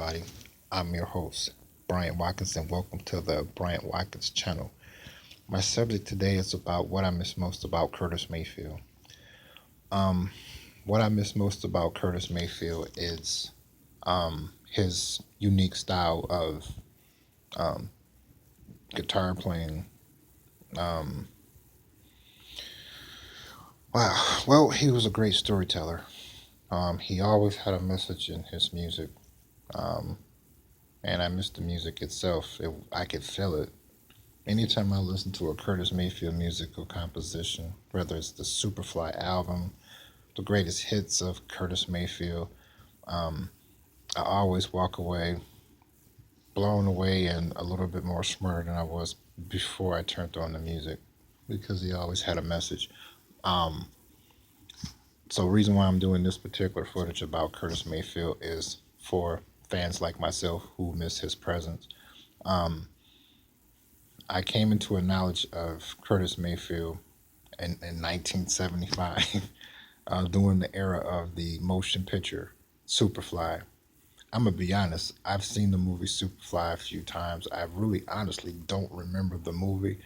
everybody. I'm your host, Bryant Watkins, and welcome to the Bryant Watkins channel. My subject today is about what I miss most about Curtis Mayfield. Um, what I miss most about Curtis Mayfield is his unique style of um, guitar playing. Um, wow, well, he was a great storyteller. He always had a message in his music, um, and I miss the music itself. I could feel it. Anytime I listen to a Curtis Mayfield musical composition, whether it's the Superfly album, the greatest hits of Curtis Mayfield, um, I always walk away blown away and a little bit more smarter than I was before I turned on the music because he always had a message. Um, so, the reason why I'm doing this particular footage about Curtis Mayfield is for fans like myself who miss his presence. Um, I came into a knowledge of Curtis Mayfield in 1975 during the era of the motion picture Superfly. I'm gonna be honest, I've seen the movie Superfly a few times. I really honestly don't remember the movie,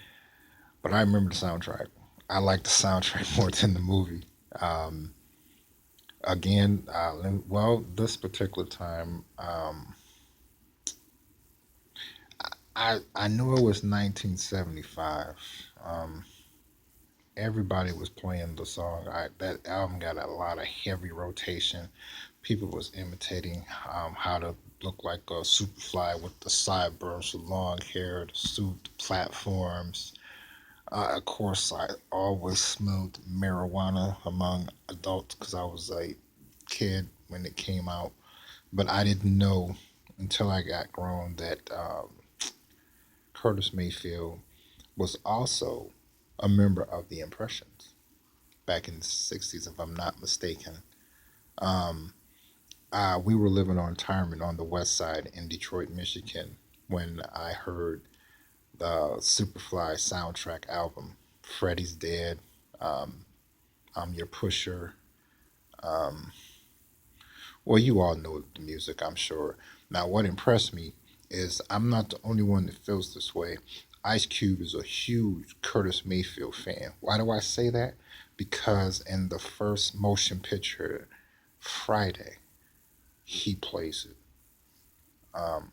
but I remember the soundtrack. I like the soundtrack more than the movie. Um, again, well, this particular time, I knew it was 1975. Um, Everybody was playing the song. That album got a lot of heavy rotation. People was imitating how to look like a Superfly with the sideburns, the long hair, the suit, the platforms. Of course, I always smelled marijuana among adults because I was a kid when it came out. But I didn't know until I got grown that Curtis Mayfield was also a member of the Impressions back in the 60s, if I'm not mistaken. Um, we were living on retirement on the west side in Detroit, Michigan, when I heard the Superfly soundtrack album. Freddie's Dead, um, I'm Your Pusher. Um, well, you all know the music, I'm sure. Now, what impressed me is I'm not the only one that feels this way. Ice Cube is a huge Curtis Mayfield fan. Why do I say that? Because in the first motion picture, Friday, he plays it. Um,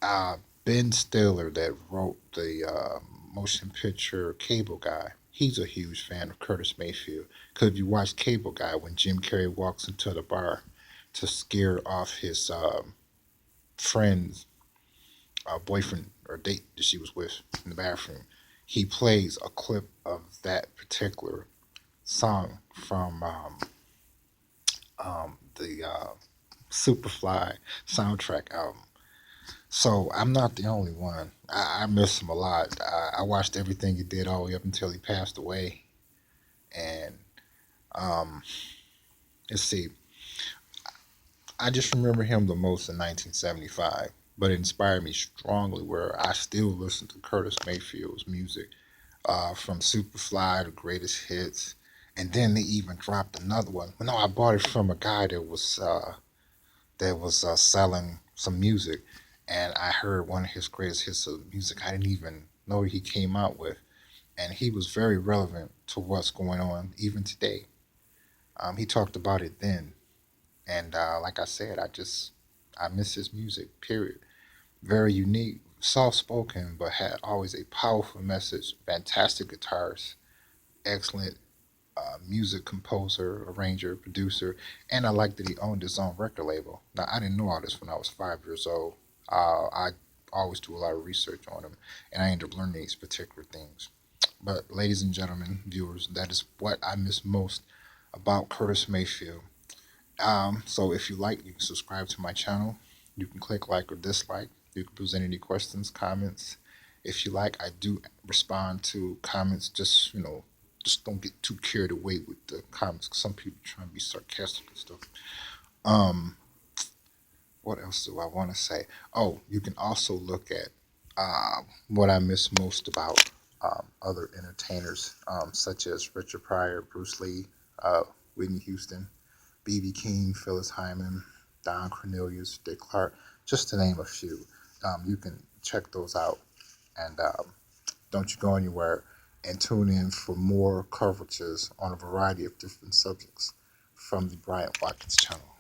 uh, Ben Stiller, that wrote the motion picture Cable Guy, he's a huge fan of Curtis Mayfield. Because if you watch Cable Guy, when Jim Carrey walks into the bar to scare off his friend's boyfriend or date that she was with in the bathroom, he plays a clip of that particular song from the Superfly soundtrack album. So I'm not the only one. I miss him a lot. I watched everything he did all the way up until he passed away. And um, let's see, I just remember him the most in 1975. But it inspired me strongly where I still listen to Curtis Mayfield's music from Superfly to Greatest Hits. And then they even dropped another one. No, I bought it from a guy that was selling some music, and I heard one of his greatest hits of music I didn't even know he came out with, and he was very relevant to what's going on even today. He talked about it then, and like I said, I miss his music. Period. Very unique, soft spoken, but had always a powerful message. Fantastic guitars, excellent music composer, arranger, producer, and I like that he owned his own record label. Now, I didn't know all this when I was 5 years old. I always do a lot of research on him, and I ended up learning these particular things. But, ladies and gentlemen, viewers, that is what I miss most about Curtis Mayfield. So, if you like, you can subscribe to my channel. You can click like or dislike. You can present any questions, comments. If you like, I do respond to comments. Just don't get too carried away with the comments. 'Cause some people try and be sarcastic and stuff. Um, what else do I want to say? Oh, you can also look at what I miss most about other entertainers, such as Richard Pryor, Bruce Lee, Whitney Houston, B.B. King, Phyllis Hyman. Don Cornelius, Dick Clark, just to name a few. You can check those out. And don't you go anywhere and tune in for more coverages on a variety of different subjects from the Bryant Watkins channel.